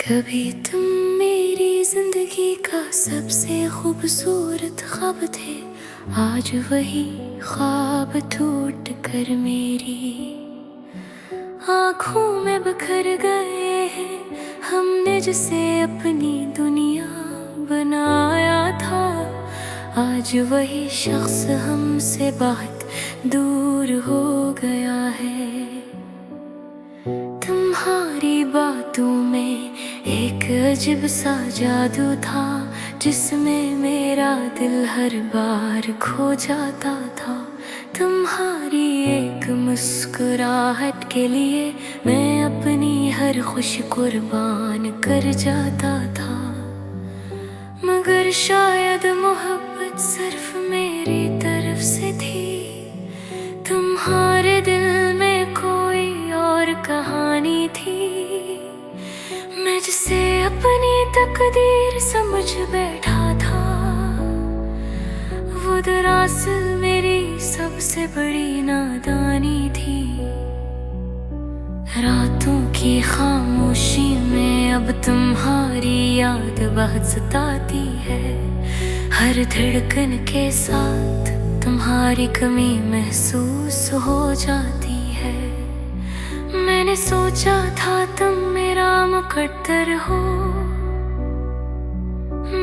कभी तुम मेरी जिंदगी का सबसे खूबसूरत ख्वाब थे। आज वही ख्वाब टूट कर मेरी आँखों में बिखर गए हैं। हमने जिसे अपनी दुनिया बनाया था, आज वही शख्स हमसे बहुत दूर हो गया है। तुम्हारी बातों में एक अजीब सा जादू था, जिसमें मेरा दिल हर बार खो जाता था। तुम्हारी एक मुस्कुराहट के लिए मैं अपनी हर खुशी कुर्बान कर जाता था। मगर शायद मोहब्बत सिर्फ मेरी तरफ से थी, तुम्हारे दिल में कोई और कहानी थी। मैं जिसे अपनी तकदीर समझ बैठा था, वो दरअसल मेरी सबसे बड़ी नादानी थी। रातों की खामोशी में अब तुम्हारी याद बहुत सताती है। हर धड़कन के साथ तुम्हारी कमी महसूस हो जाती है। मैंने सोचा था तुम मेरा मुकद्दर हो,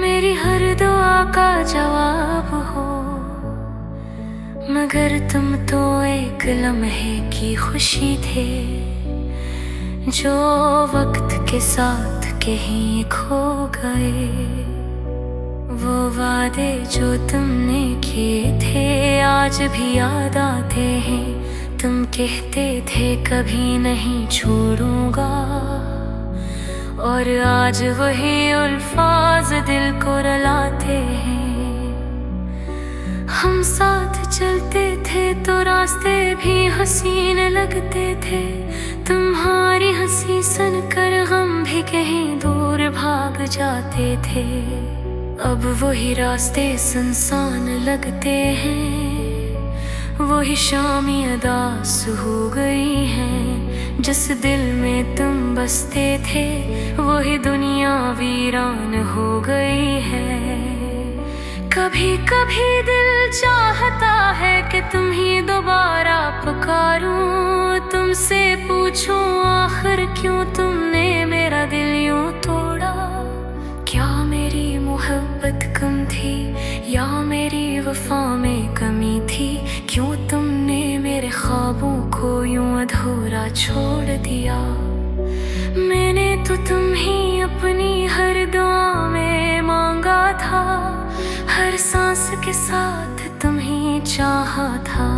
मेरी हर दुआ का जवाब हो। मगर तुम तो एक लम्हे की खुशी थे, जो वक्त के साथ कहीं खो गए। वो वादे जो तुमने किए थे आज भी याद आते हैं। तुम कहते थे कभी नहीं छोड़ूंगा, और आज वही अल्फाज दिल को रुलाते हैं। हम साथ चलते थे तो रास्ते भी हसीन लगते थे। तुम्हारी हंसी सुनकर हम भी कहीं दूर भाग जाते थे। अब वही रास्ते सुनसान लगते हैं, वही शामी अदास हो गई हैं। जिस दिल में तुम बसते थे वही दुनिया वीरान हो गई है। कभी कभी दिल चाहता है कि तुम ही दोबारा पुकारूं, तुमसे पूछूं आखिर क्यों तुमने मेरा दिल यूं तोड़ा। क्या मेरी मोहब्बत कम थी या मेरी वफा में कमी थी? क्यों तुमने मेरे ख्वाबों को यूं अधूरा छोड़ दिया? मैंने तो तुम ही अपनी हर दुआ में मांगा था, हर सांस के साथ तुम ही चाहा था।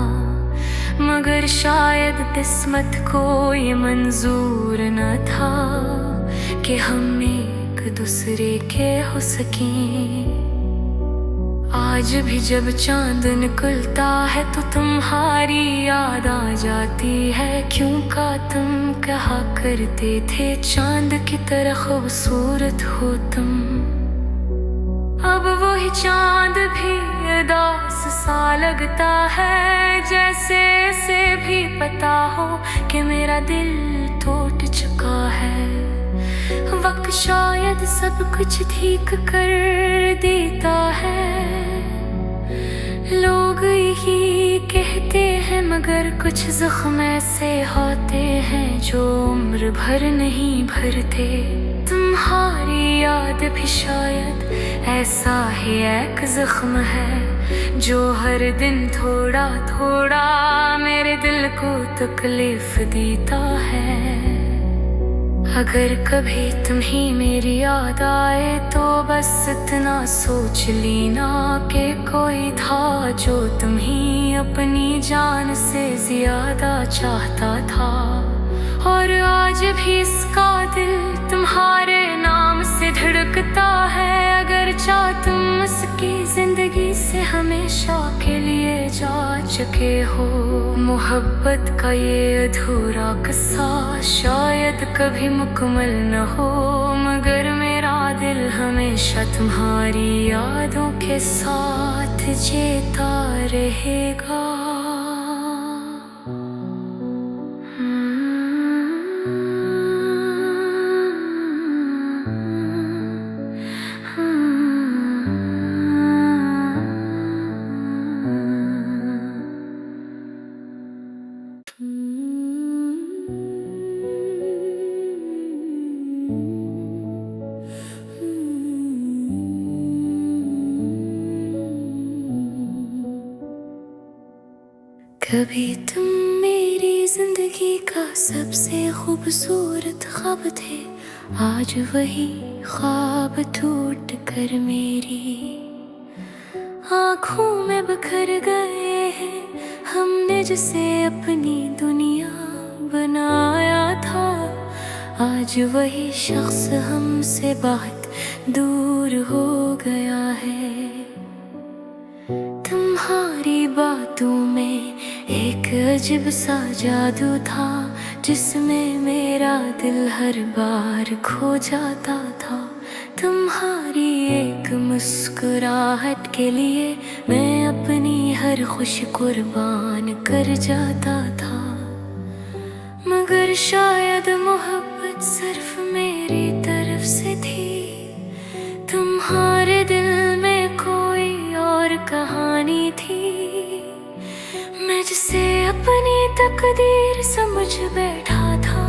मगर शायद किस्मत को ये मंजूर न था कि हम एक दूसरे के हो सकें। आज भी जब चांद निकलता है तो तुम्हारी याद आ जाती है। क्यों का तुम कहा करते थे चांद की तरह खूबसूरत हो तुम। अब वही चांद भी उदास सा लगता है, जैसे इसे भी पता हो कि मेरा दिल टूट चुका है। वक्त शायद सब कुछ ठीक कर देता है। लोग यही कहते हैं मगर कुछ जख्म ऐसे होते हैं जो उम्र भर नहीं भरते। तुम्हारी याद भी शायद ऐसा ही एक जख्म है, जो हर दिन थोड़ा थोड़ा मेरे दिल को तकलीफ देता है। अगर कभी तुम्हें मेरी याद आए तो बस इतना सोच लेना कि कोई था जो तुम्हें अपनी जान से ज्यादा चाहता था। और आज भी इसका दिल तुम्हारे नाम से धड़कता है। अगर चाह तुम उसकी जिंदगी से हमेशा के लिए जा चुके हो। मोहब्बत का ये अधूरा किस्सा शायद कभी मुकम्मल न हो, मगर मेरा दिल हमेशा तुम्हारी यादों के साथ जीता रहेगा। कभी तुम मेरी जिंदगी का सबसे खूबसूरत ख्वाब थे, आज वही ख्वाब टूट कर मेरी आँखों में बिखर गए हैं। हमने जिसे अपनी दुनिया बनाया था, आज वही शख्स हमसे बहुत दूर हो गया है। तुम्हारी बातों में एक अजीब सा जादू था, जिसमें मेरा दिल हर बार खो जाता था। तुम्हारी एक मुस्कुराहट के लिए मैं अपनी हर खुशी कुर्बान कर जाता था। मगर शायद मोहब्बत सिर्फ मेरी तरफ से थी, तुम्हारे दिल में कोई और कहानी थी। मैं जिसे अपनी तकदीर समझ बैठा था,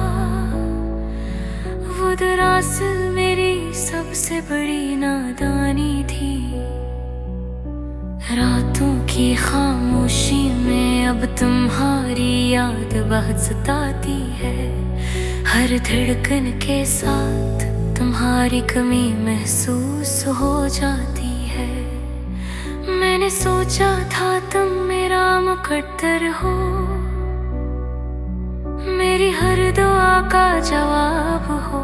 वो दरअसल मेरी सबसे बड़ी नादानी थी। रातों की खामोशी में अब तुम्हारी याद बहुत सताती है। हर धड़कन के साथ तुम्हारी कमी महसूस हो जाती है। मैंने सोचा था तुम मेरा मुकद्दर हो, मेरी हर दुआ का जवाब हो।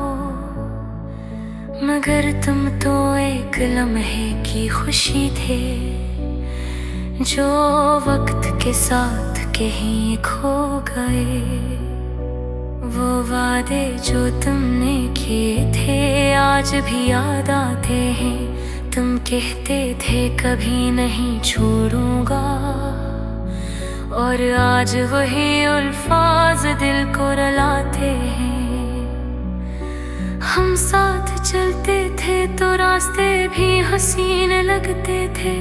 मगर तुम तो एक लम्हे की खुशी थे, जो वक्त के साथ कहीं खो गए। वो वादे जो तुमने किए थे आज भी याद आते हैं। तुम कहते थे कभी नहीं छोड़ूंगा, और आज वही अल्फाज दिल को रुलाते हैं। हम साथ चलते थे तो रास्ते भी हसीन लगते थे।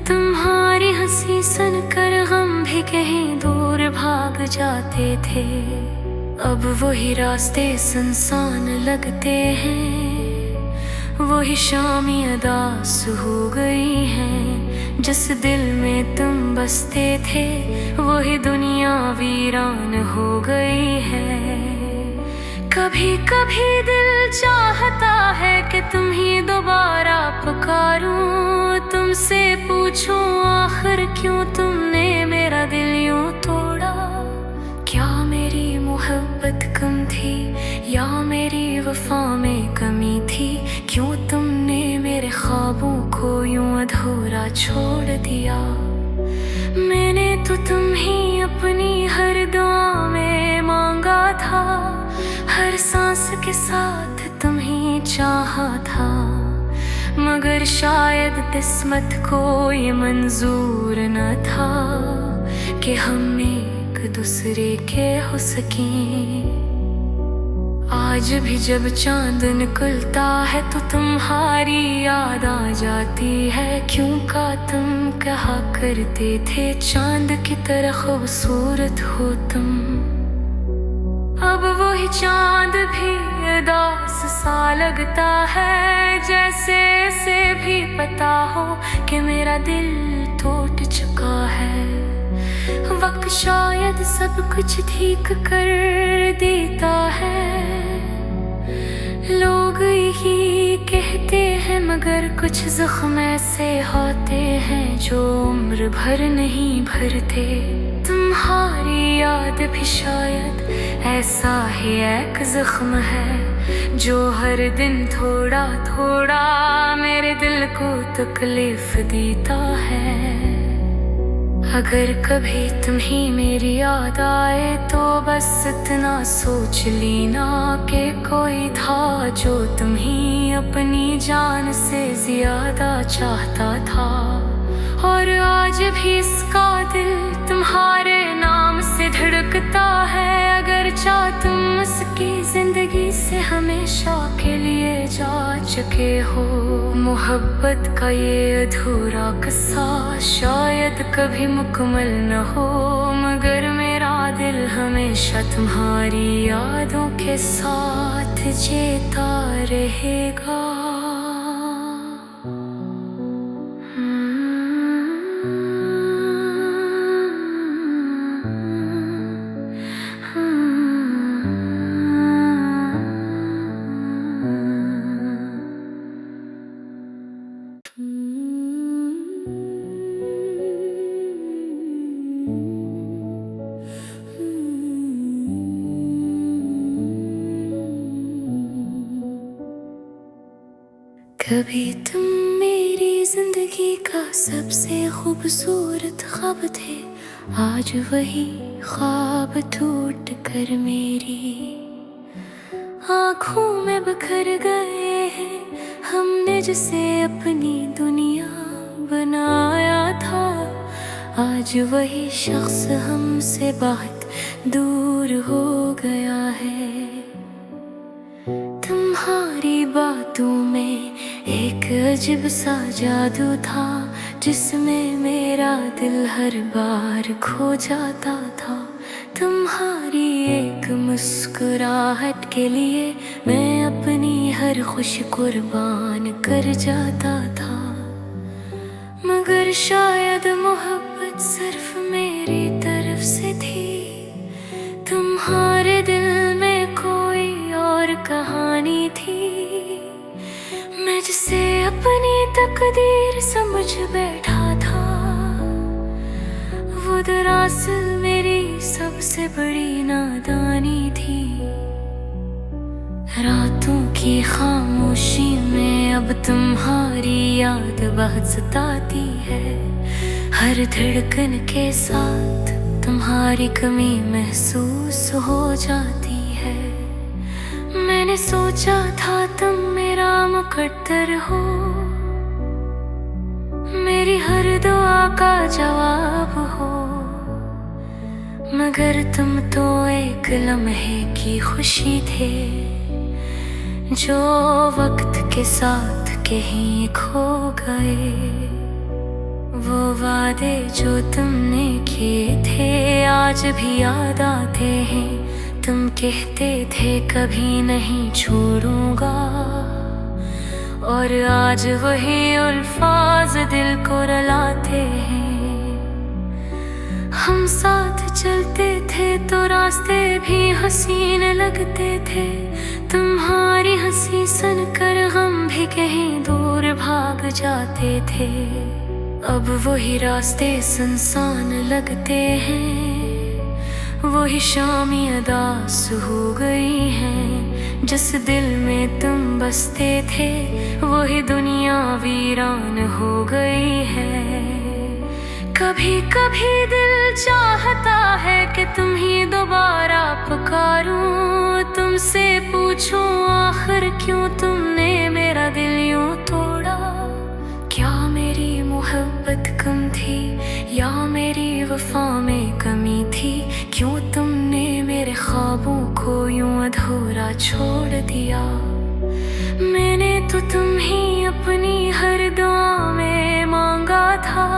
तुम्हारी हंसी सुनकर हम भी कहीं दूर भाग जाते थे। अब वही रास्ते सुनसान लगते हैं, वही शामी अदास हो गई हैं। जिस दिल में तुम बसते थे वही दुनिया वीरान हो गई है। कभी कभी दिल चाहता है कि तुम ही दोबारा पुकारूं, तुमसे पूछूं आखिर क्यों तुमने मेरा दिल यूं तोड़ा। क्या मेरी मोहब्बत कम थी या मेरी वफा में कमी थी, क्यों तुमने मेरे ख्वाबों को यूं अधूरा छोड़ दिया। मैंने तो तुम ही अपनी हर दुआ में मांगा था, हर सांस के साथ तुम ही चाहा था। मगर शायद किस्मत को ये मंजूर न था कि हम एक दूसरे के हो सकें। आज भी जब चांद निकलता है तो तुम्हारी याद आ जाती है। क्यों का तुम कहा करते थे चांद की तरह खूबसूरत हो तुम। अब वही चांद भी उदास सा लगता है, जैसे इसे भी पता हो कि मेरा दिल टूट चुका है। वक्त शायद सब कुछ ठीक कर देता है। लोग यही कहते हैं मगर कुछ जख्म ऐसे होते हैं जो उम्र भर नहीं भरते। तुम्हारी याद भी शायद ऐसा ही एक जख्म है जो हर दिन थोड़ा थोड़ा मेरे दिल को तकलीफ देता है। अगर कभी तुम्हें मेरी याद आए तो बस इतना सोच लेना कि कोई था जो तुम्हें अपनी जान से ज्यादा चाहता था। और आज भी इसका दिल तुम्हारे नाम से धड़कता है। अगर चाह तुम उसकी जिंदगी से हमेशा के लिए जा चुके हो। मोहब्बत का ये अधूरा किस्सा शायद कभी मुकम्मल न हो, मगर मेरा दिल हमेशा तुम्हारी यादों के साथ जीता रहेगा। कभी तुम मेरी जिंदगी का सबसे खूबसूरत ख्वाब थे, आज वही ख्वाब टूट कर मेरी आँखों में बिखर गए हैं। हमने जिसे अपनी दुनिया बनाया था, आज वही शख्स हमसे बहुत दूर हो गया है। तुम्हारी बातों में एक अजीब सा जादू था, जिसमें मेरा दिल हर बार खो जाता था। तुम्हारी एक मुस्कुराहट के लिए मैं अपनी हर खुशी कुर्बान कर जाता था। मगर शायद मोहब्बत सिर्फ मेरी तरफ से थी, तुम्हारे दिल में कोई और कहानी थी। मैं जिसे अपनी तकदीर समझ बैठा था, वो दरअसल मेरी सबसे बड़ी नादानी थी। रातों की खामोशी में अब तुम्हारी याद बहुत सताती है। हर धड़कन के साथ तुम्हारी कमी महसूस हो जाती है। मैंने सोचा था तुम मेरा मुकद्दर हो, मेरी हर दुआ का जवाब हो। मगर तुम तो एक लम्हे की खुशी थे, जो वक्त के साथ कहीं खो गए। वो वादे जो तुमने किए थे आज भी याद आते हैं। तुम कहते थे कभी नहीं छोड़ूंगा, और आज वही अल्फाज दिल को रुलाते हैं। हम साथ चलते थे तो रास्ते भी हसीन लगते थे। तुम्हारी हंसी सुनकर हम भी कहीं दूर भाग जाते थे। अब वही रास्ते सुनसान लगते हैं, वही शामी अदास हो गई हैं। जिस दिल में तुम बसते थे वही दुनिया वीरान हो गई है। कभी कभी दिल चाहता है कि तुम ही दोबारा पुकारूं, तुमसे पूछूं आखिर क्यों तुमने मेरा दिल यूं तोड़ा। क्या मेरी मोहब्बत कम थी या मेरी वफा में कमी थी? क्यों तुमने मेरे ख्वाबों को यूं अधूरा छोड़ दिया? मैंने तो तुम ही अपनी हर दुआ में मांगा था,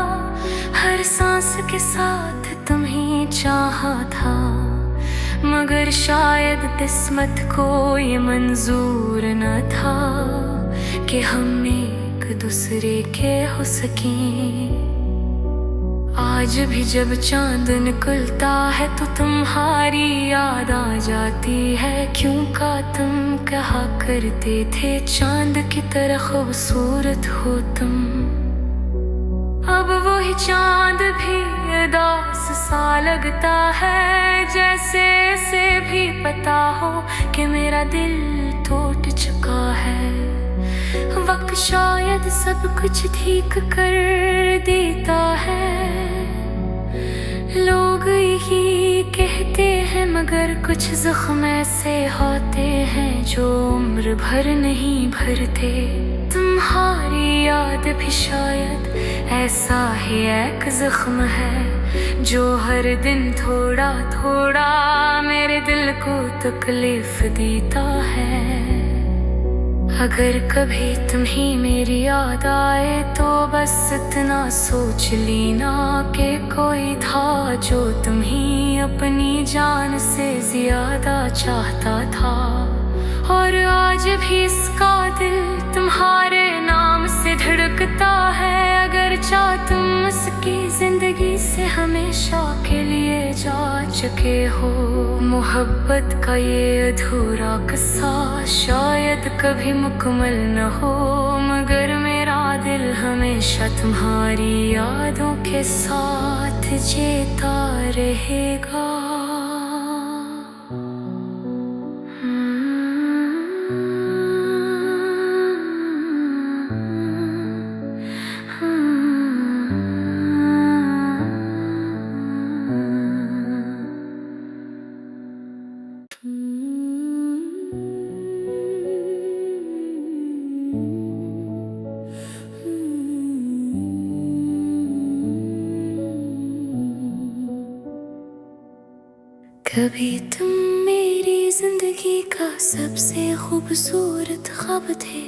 हर सांस के साथ तुम ही चाहा था। मगर शायद किस्मत को ये मंजूर न था कि हम एक दूसरे के हो सकें। आज भी जब चांद निकलता है तो तुम्हारी याद आ जाती है। क्यों का तुम कहा करते थे चांद की तरह खूबसूरत हो तुम। अब वही चांद भी उदास सा लगता है, जैसे इसे भी पता हो कि मेरा दिल टूट चुका है। वक्त शायद सब कुछ ठीक कर देता है। लोग यही कहते हैं मगर कुछ जख्म ऐसे होते हैं जो उम्र भर नहीं भरते। तुम्हारी याद भी शायद ऐसा ही एक जख्म है जो हर दिन थोड़ा थोड़ा मेरे दिल को तकलीफ देता है। अगर कभी तुम्हें मेरी याद आए तो बस इतना सोच लेना कि कोई था जो तुम्हें अपनी जान से ज्यादा चाहता था। और आज भी इसका दिल तुम्हारे नाम से धड़कता है। अगर चाह तुम उसकी जिंदगी से हमेशा के लिए जा चुके हो। मोहब्बत का ये अधूरा किस्सा शायद कभी मुकम्मल न हो, मगर मेरा दिल हमेशा तुम्हारी यादों के साथ जीता रहेगा। कभी तुम मेरी जिंदगी का सबसे खूबसूरत ख्वाब थे,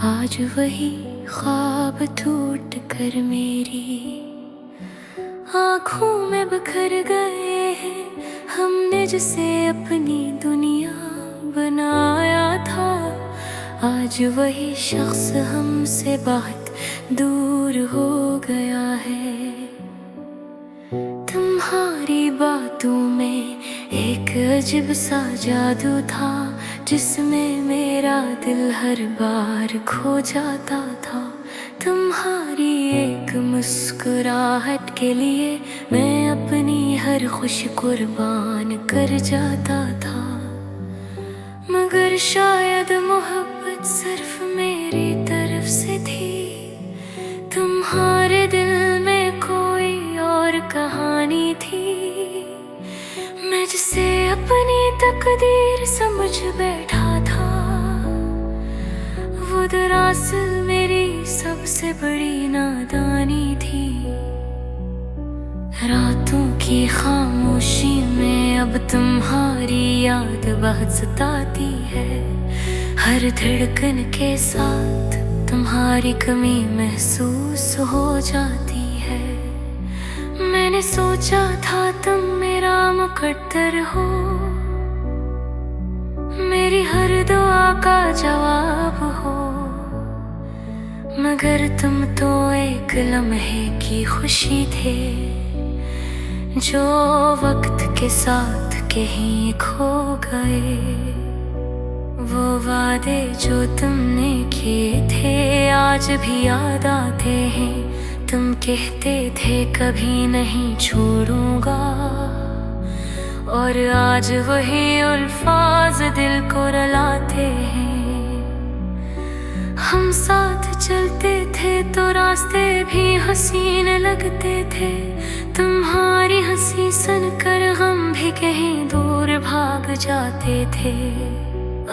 आज वही ख्वाब टूट कर मेरी आँखों में बिखर गए हैं। हमने जिसे अपनी दुनिया बनाया था, आज वही शख्स हमसे बहुत दूर हो गया है। तुम्हारी बातों में एक अजीब सा जादू था, जिसमें मेरा दिल हर बार खो जाता था। तुम्हारी एक मुस्कुराहट के लिए मैं अपनी हर खुशी कुर्बान कर जाता था। मगर शायद मोहब्बत सिर्फ मेरी तरफ से थी, तुम्हारे दिल में कोई और कहानी थी। मैं जिसे अपनी तकदीर समझ बैठा था, वो दरअसल मेरी सबसे बड़ी नादानी थी। रातों की खामोशी में अब तुम्हारी याद बहुत सताती है। हर धड़कन के साथ तुम्हारी कमी महसूस हो जाती है। मैंने सोचा था तुम मेरा मुकद्दर हो, मेरी हर दुआ का जवाब हो। मगर तुम तो एक लम्हे की खुशी थे, जो वक्त के साथ कहीं खो गए। वो वादे जो तुमने किए थे आज भी याद आते हैं। तुम कहते थे कभी नहीं छोड़ूंगा, और आज वही अल्फाज दिल को रुलाते हैं। हम साथ चलते थे तो रास्ते भी हसीन लगते थे। तुम्हारी हंसी सुनकर हम भी कहीं दूर भाग जाते थे।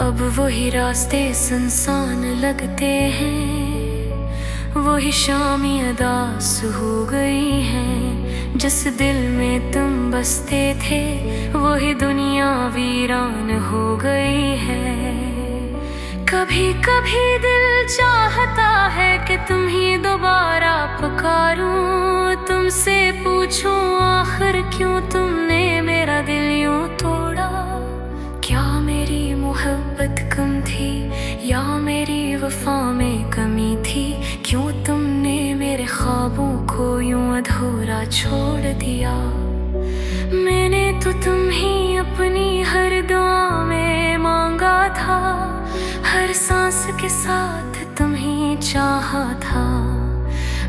अब वही रास्ते सुनसान लगते हैं, वही शामी अदास हो गई हैं। जिस दिल में तुम बसते थे वही दुनिया वीरान हो गई है। कभी कभी दिल चाहता है कि तुम ही दोबारा पुकारूं, तुमसे पूछूं आखिर क्यों तुमने मेरा दिल यूं तोड़ा। क्या मेरी मोहब्बत कम थी या मेरी वफा में कमी थी? क्यों तुमने मेरे ख्वाबों को यूं अधूरा छोड़ दिया? मैंने तो तुम ही अपनी हर दुआ में मांगा था, हर सांस के साथ तुम ही चाहा था।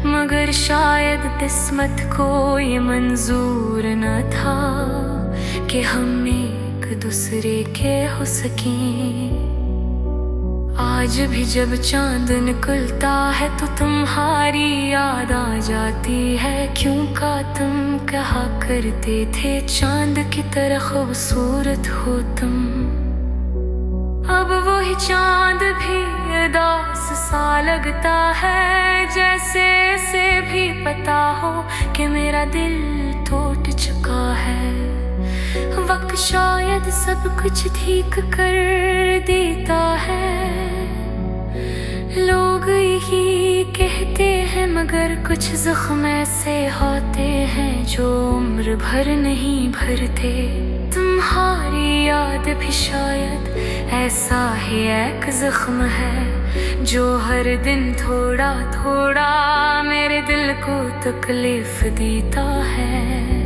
मगर शायद किस्मत को ये मंजूर न था कि हम एक दूसरे के हो सकें। आज भी जब चांद निकलता है तो तुम्हारी याद आ जाती है। क्यों का तुम कहा करते थे चांद की तरह खूबसूरत हो तुम। अब वही चांद भी उदास सा लगता है, जैसे इसे भी पता हो कि मेरा दिल टूट चुका है। वक्त शायद सब कुछ ठीक कर देता है। लोग यही कहते हैं मगर कुछ जख्म ऐसे होते हैं जो उम्र भर नहीं भरते। तुम्हारी याद भी शायद ऐसा ही एक जख्म है जो हर दिन थोड़ा थोड़ा मेरे दिल को तकलीफ देता है।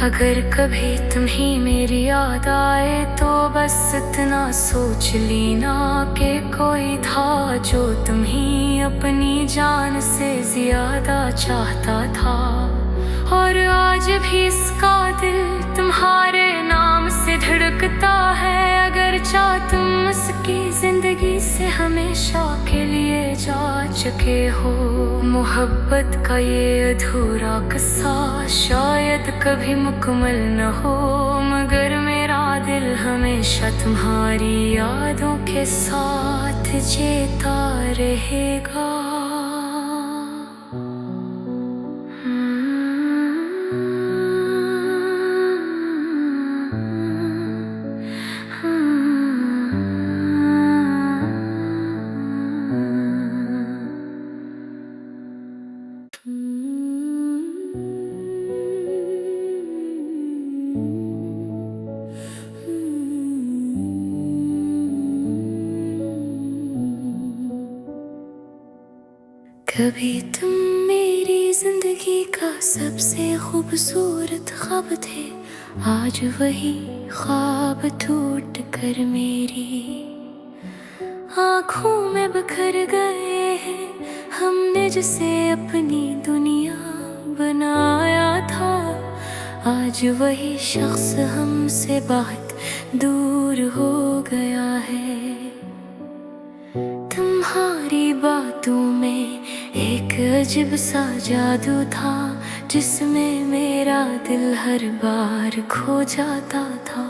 अगर कभी तुम्ही मेरी याद आए तो बस इतना सोच लेना कि कोई था जो तुम्ही अपनी जान से ज्यादा चाहता था। और आज भी इसका दिल तुम्हारे नाम से धड़कता है। अगर चाह तुम उसकी जिंदगी से हमेशा के लिए जा चुके हो। मोहब्बत का ये अधूरा किस्सा शायद कभी मुकम्मल न हो, मगर मेरा दिल हमेशा तुम्हारी यादों के साथ जीता रहेगा। कभी तुम मेरी जिंदगी का सबसे खूबसूरत ख्वाब थे, आज वही ख्वाब टूट कर मेरी आँखों में बिखर गए हैं। हमने जिसे अपनी दुनिया बनाया था, आज वही शख्स हमसे बहुत दूर हो गया है। तुम्हारी बातों में एक अजीब सा जादू था, जिसमें मेरा दिल हर बार खो जाता था।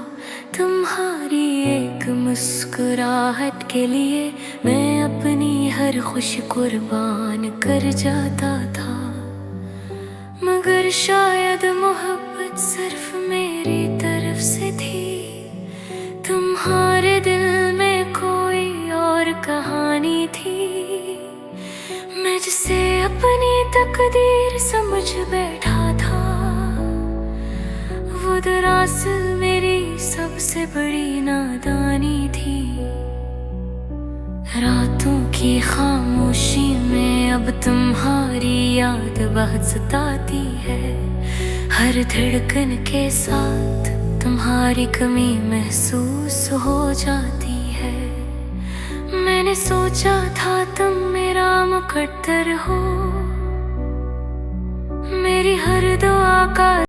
तुम्हारी एक मुस्कुराहट के लिए मैं अपनी हर खुशी कुर्बान कर जाता था। मगर शायद मोहब्बत सिर्फ मेरी तरफ से थी, तुम्हारे दिल में कोई और कहानी थी। मैं जिसे अपनी तकदीर समझ बैठा था, वो दरअसल मेरी सबसे बड़ी नादानी थी। रातों की खामोशी में अब तुम्हारी याद बहुत सताती है। हर धड़कन के साथ तुम्हारी कमी महसूस हो जाती है। मैंने सोचा था तुम मेरा मुकद्दर हो, मेरी हर दुआ का